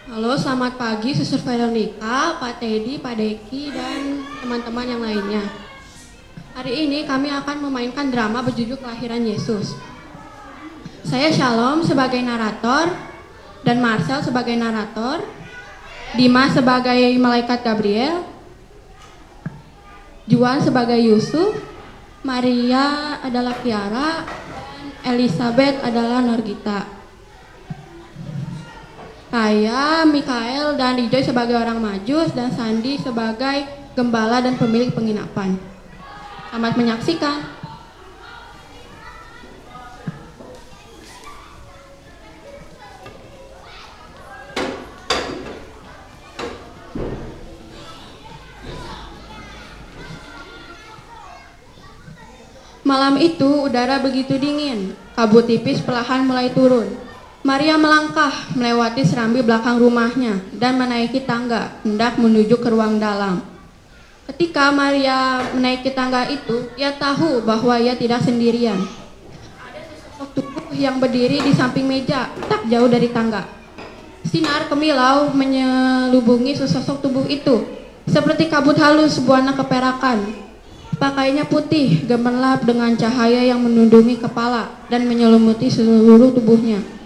Halo, selamat pagi Suster Veronica, Pak Teddy, Pak Deki, dan teman-teman yang lainnya. Hari ini kami akan memainkan drama berjudul Kelahiran Yesus. Saya Shalom sebagai narator, dan Marcel sebagai narator, Dimas sebagai malaikat Gabriel, Juan sebagai Yusuf, Maria adalah Kiara, dan Elizabeth adalah Norgita. Saya, Mikael, dan Rijoy sebagai orang Majus, dan Sandi sebagai gembala dan pemilik penginapan. Selamat menyaksikan. Malam itu udara begitu dingin, kabut tipis perlahan mulai turun. Maria melangkah melewati serambi belakang rumahnya dan menaiki tangga hendak menuju ke ruang dalam. Ketika Maria menaiki tangga itu, ia tahu bahwa ia tidak sendirian. Ada sesosok tubuh yang berdiri di samping meja, tak jauh dari tangga. Sinar kemilau menyelubungi sesosok tubuh itu, seperti kabut halus sebuah keperakan. Pakaiannya putih, gemerlap dengan cahaya yang menundungi kepala dan menyelimuti seluruh tubuhnya.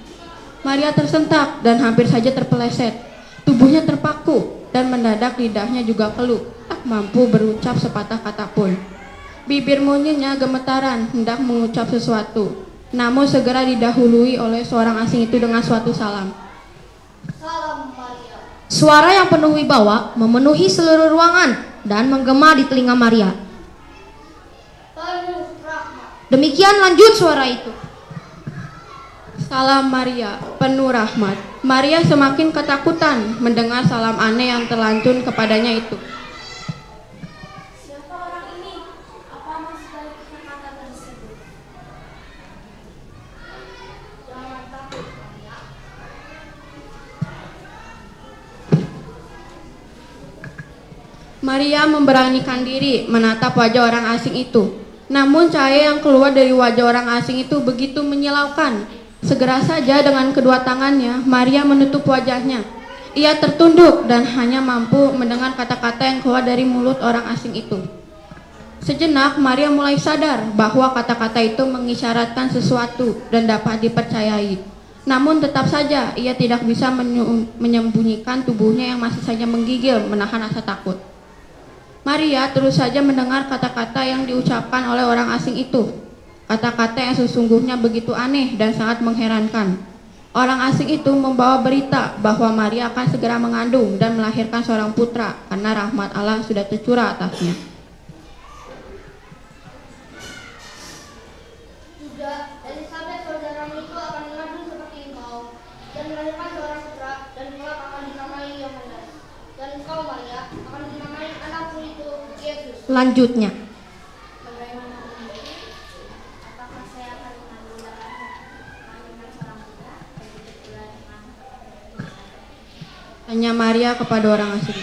Maria tersentak dan hampir saja terpeleset. Tubuhnya terpaku dan mendadak lidahnya juga keluh, tak mampu berucap sepatah kata pun. Bibir monyetnya gemetaran hendak mengucap sesuatu, namun segera didahului oleh seorang asing itu dengan suatu salam. Salam Maria. Suara yang penuh wibawa memenuhi seluruh ruangan dan menggema di telinga Maria. Penuh rahmat. Demikian lanjut suara itu. Salam Maria, penuh rahmat. Maria semakin ketakutan mendengar salam aneh yang terlantun kepadanya itu. Siapa orang ini? Apa maksud dari kata-kata tersebut? Jangan takut, Maria. Maria memberanikan diri menatap wajah orang asing itu. Namun cahaya yang keluar dari wajah orang asing itu begitu menyilaukan. Segera saja dengan kedua tangannya, Maria menutup wajahnya. Ia tertunduk dan hanya mampu mendengar kata-kata yang keluar dari mulut orang asing itu. Sejenak, Maria mulai sadar bahwa kata-kata itu mengisyaratkan sesuatu dan dapat dipercayai. Namun tetap saja ia tidak bisa menyembunyikan tubuhnya yang masih saja menggigil menahan rasa takut. Maria terus saja mendengar kata-kata yang diucapkan oleh orang asing itu. Kata-kata yang sesungguhnya begitu aneh dan sangat mengherankan. Orang asing itu membawa berita bahwa Maria akan segera mengandung dan melahirkan seorang putra karena rahmat Allah sudah tercurah atasnya. Juga Elizabeth saudaramu itu akan mengandung seperti engkau dan melahirkan seorang putra dan kelak akan dinamai Yohanes. Dan engkau Maria akan dinamai anakmu itu Yesus. Lanjutnya. Bagaimana mungkin? Apakah saya akan mengandung dan melahirkan seorang putra? Begitu pula dengan Tanya Maria kepada orang asing.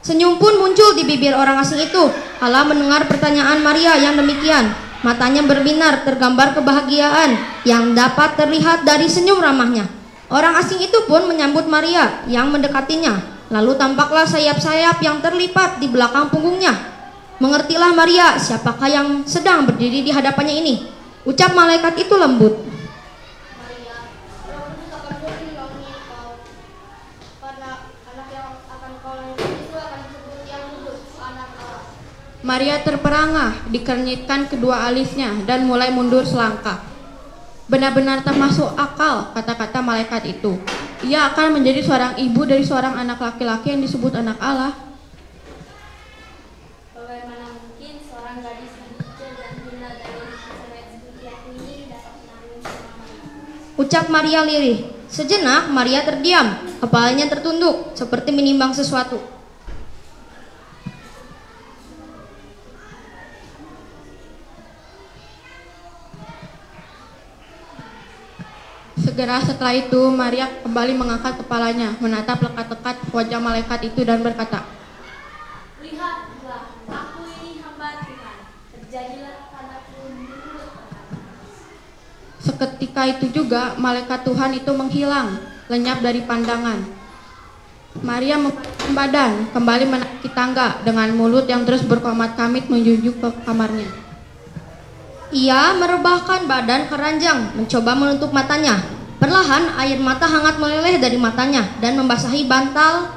Senyum pun muncul di bibir orang asing itu. Kala mendengar pertanyaan Maria yang demikian, matanya berbinar tergambar kebahagiaan yang dapat terlihat dari senyum ramahnya. Orang asing itu pun menyambut Maria yang mendekatinya. Lalu tampaklah sayap-sayap yang terlipat di belakang punggungnya. Mengertilah Maria siapakah yang sedang berdiri di hadapannya ini. Ucap malaikat itu lembut. Maria, Roh Kudus akan turun menaungi engkau. Karena anak yang akan kau lahirkan itu akan disebut yang kudus, anak Allah. Maria terperangah, dikenyitkan kedua alisnya dan mulai mundur selangkah. Benar-benar termasuk akal kata-kata malaikat itu. Ia akan menjadi seorang ibu dari seorang anak laki-laki yang disebut anak Allah. Bagaimana mungkin seorang gadis yang kecil dan hina dari Nazaret seperti aku ini dapat menanggung seorang Ucap Maria lirih. Sejenak Maria terdiam, kepalanya tertunduk seperti menimbang sesuatu. Segera setelah itu Maria kembali mengangkat kepalanya, menatap lekat-lekat wajah malaikat itu dan berkata, Lihatlah, aku ini hamba Tuhan. Terjadilah padaku menurut kata-Mu. Seketika itu juga malaikat Tuhan itu menghilang, lenyap dari pandangan. Maria membalikan badan, kembali menaiki tangga dengan mulut yang terus berkomat-kamit menuju ke kamarnya. Ia merebahkan badan ke ranjang, mencoba menutup matanya. Perlahan air mata hangat meleleh dari matanya dan membasahi bantal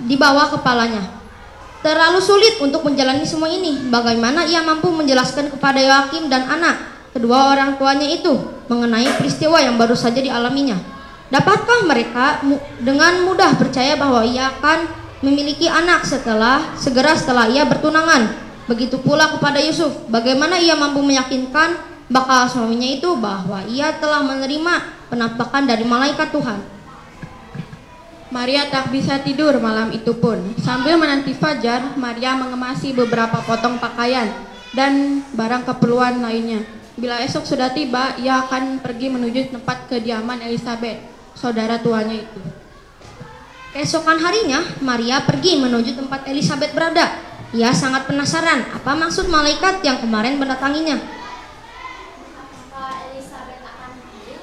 di bawah kepalanya. Terlalu sulit untuk menjalani semua ini. Bagaimana ia mampu menjelaskan kepada Yoakim dan anak, kedua orang tuanya itu, mengenai peristiwa yang baru saja dialaminya? Dapatkah mereka dengan mudah percaya bahwa ia akan memiliki anak segera setelah ia bertunangan? Begitu pula kepada Yusuf, bagaimana ia mampu meyakinkan bakal suaminya itu bahwa ia telah menerima penampakan dari malaikat Tuhan? Maria tak bisa tidur malam itu pun. Sambil menanti fajar, Maria mengemasi beberapa potong pakaian dan barang keperluan lainnya. Bila esok sudah tiba, ia akan pergi menuju tempat kediaman Elizabeth, saudara tuanya itu. Keesokan harinya, Maria pergi menuju tempat Elizabeth berada. Ia sangat penasaran apa maksud malaikat yang kemarin mendatanginya. Apakah Elizabeth akan hamil?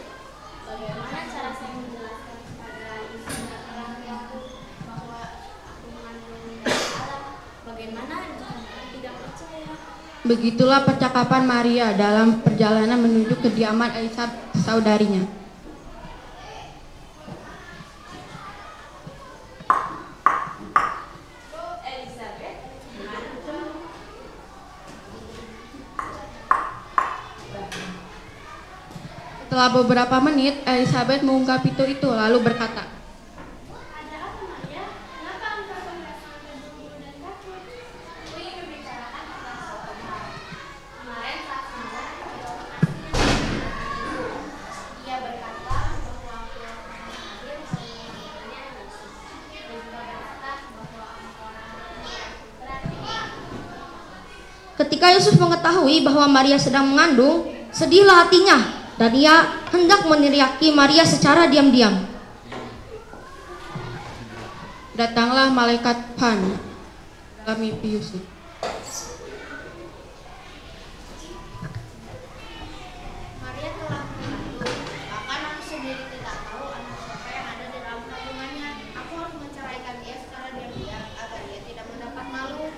Bagaimana cara saya menjelaskan kepada istri dan orang tuaku bahwa aku mengandung dari Allah? Bagaimana jika mereka tidak percaya? Begitulah percakapan Maria dalam perjalanan menuju kediaman Elizabeth, saudarinya. Setelah beberapa menit, Elizabeth mengungkap pintu itu lalu berkata, Ada apa, Maria? Kenapa engkau merasa terburu-buru dan takut? Aku ingin membicarakan tentang suatu hal. Kemarin saat semula kedua itu, ia berkata bahwa aku akan hadir semuanya Yesus. Dia juga berkata bahwa engkau berarti. Ketika Yusuf mengetahui bahwa Maria sedang mengandung, sedihlah hatinya dan ia hendak meneriaki Maria secara diam-diam. Datanglah malaikat Tuhan dalam mimpi Yusuf. Maria telah mengandung, bahkan aku sendiri tidak tahu anak siapa yang ada di dalam kandungannya. Aku harus menceraikan dia secara diam-diam agar dia tidak mendapat malu.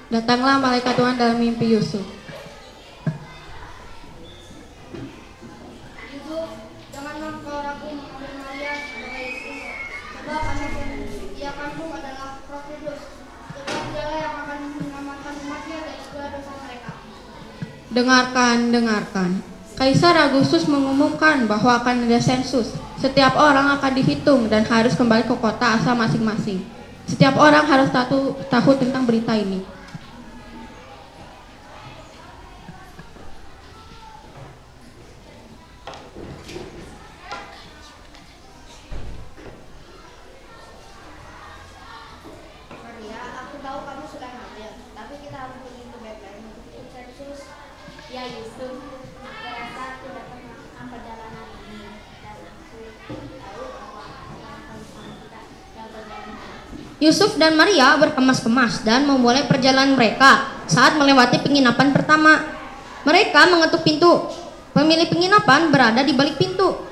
Datanglah malaikat Tuhan dalam mimpi Yusuf. Yusuf, janganlah kau ragu mengambil Maria sebagai istrimu. Sebab anak yang ia kandung adalah Roh Kudus. Sebab dialah yang akan menyelamatkan umatnya dari segala dosa mereka. Dengarkan. Kaisar Agustus mengumumkan bahwa akan ada sensus. Setiap orang akan dihitung dan harus kembali ke kota asal masing-masing. Setiap orang harus tahu tentang berita ini. Maria, aku tahu kamu sudah hamil, tapi kita harus pergi ke Bethlehem untuk ikut sensus. Ya Yusuf, aku rasa aku dapat melakukan perjalanan ini dan aku tahu bahwa ada akan bersama kita yang berjalan. Yusuf dan Maria berkemas-kemas dan memulai perjalanan mereka. Saat melewati penginapan pertama, mereka mengetuk pintu. Pemilik penginapan berada di balik pintu.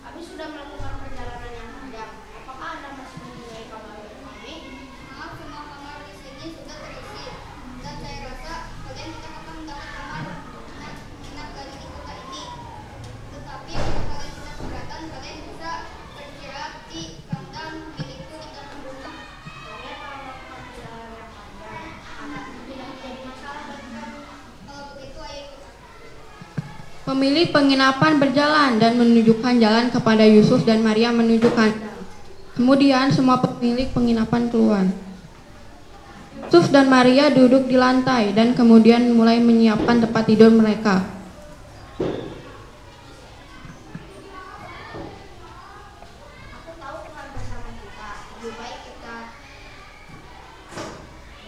Kami sudah melakukan perjalanan yang panjang. Apakah Anda masih mempunyai kamar untuk kami? Maaf, semua kamar di sini sudah terisi. Dan saya rasa kalian tidak akan mendapat kamar enak lagi di kota ini. Tetapi jika kalian tidak keberatan, kalian bisa beristirahat di kandang milikku di dalam rumah. Kalian telah melakukan perjalanan yang panjang. Anak tidak menjadi masalah bagi kami. Kalau begitu, ayo ikut aku. Pemilik penginapan berjalan dan menunjukkan jalan kepada Yusuf dan Maria menuju kandang. Kemudian semua pemilik penginapan keluar. Yusuf dan Maria duduk di lantai dan kemudian mulai menyiapkan tempat tidur mereka. Aku tahu Tuhan bersama kita. Lebih baik kita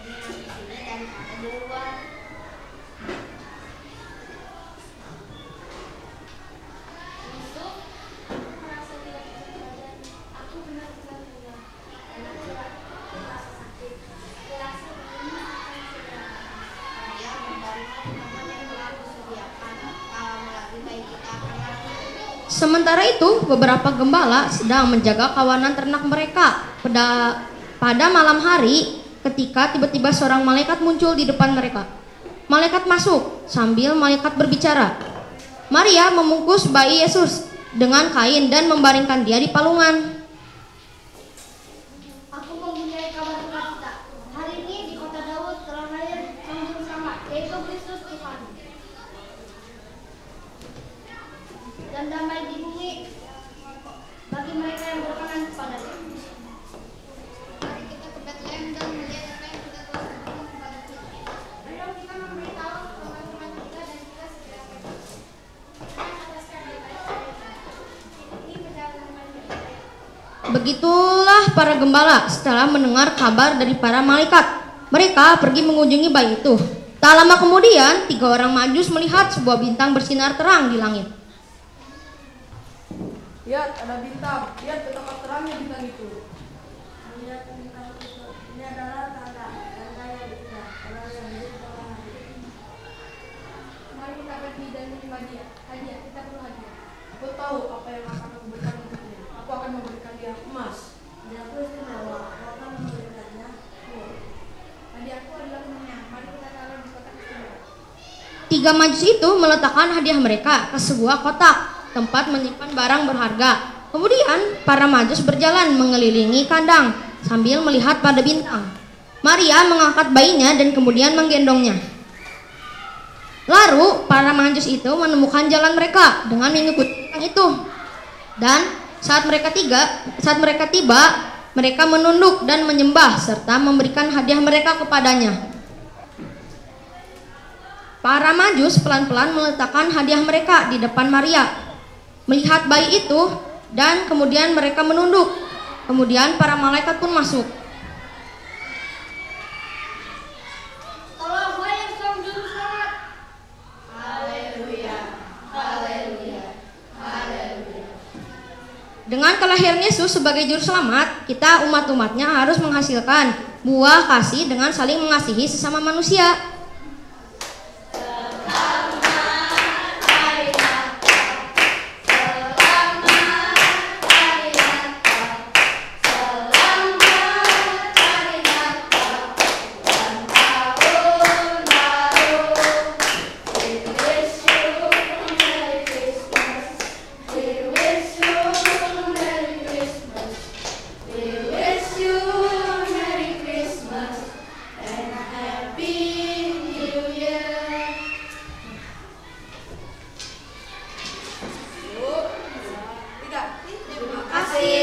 menginap di sini daripada di luar. Yusuf, aku merasa tidak enak badan. Aku benar-benar lelah. Dan aku merasa sakit. Aku rasa ini akan segera. Maria, membaringlah di kamar yang telah aku sediakan. Sementara itu, beberapa gembala sedang menjaga kawanan ternak mereka. Pada malam hari, ketika tiba-tiba seorang malaikat muncul di depan mereka. Malaikat masuk sambil malaikat berbicara. Maria membungkus bayi Yesus dengan kain dan membaringkan dia di palungan. Aku mempunyai kabar sukacita. Hari ini di kota Daud telah lahir Sang Juru Selamat, yaitu Kristus Tuhan. Dan damai di bumi bagi mereka yang berkenan kepadanya. Mari kita ke Bethlehem dan melihat apa yang kita telah beritahu kepada kita. Ayo kita memberitahu teman-teman kita dan kita segera pergi. Ini perjalanan kita. Begitulah para gembala setelah mendengar kabar dari para malaikat. Mereka pergi mengunjungi bayi itu. Tak lama kemudian, 3 orang Majus melihat sebuah bintang bersinar terang di langit. Lihat, ada bintang. Lihat betapa terangnya bintang itu. Lihat bintang itu. Ini adalah tanda yang kita. Mari kita pergi dan menerima dia. Hadiah, kita perlu hadiah. Aku tahu apa yang akan aku berikan untuknya. Aku akan memberikan dia emas. Hadiahku istimewa. Aku akan memberikannya. Hadiahku adalah kemenyan. Mari kita taruh di kotak istimewa. 3 Majus itu meletakkan hadiah mereka ke sebuah kotak, tempat menyimpan barang berharga. Kemudian para Majus berjalan mengelilingi kandang sambil melihat pada bintang. Maria mengangkat bayinya dan kemudian menggendongnya. Lalu para Majus itu menemukan jalan mereka dengan mengikuti bintang itu. Dan saat mereka tiba, mereka menunduk dan menyembah serta memberikan hadiah mereka kepadanya. Para Majus pelan-pelan meletakkan hadiah mereka di depan Maria. Melihat bayi itu dan kemudian mereka menunduk. Kemudian para malaikat pun masuk. Tolong lahir Sang Juru Selamat. Haleluya, haleluya, haleluya. Dengan kelahiran Yesus sebagai juru selamat, kita umat-umatnya harus menghasilkan buah kasih dengan saling mengasihi sesama manusia. Terima kasih.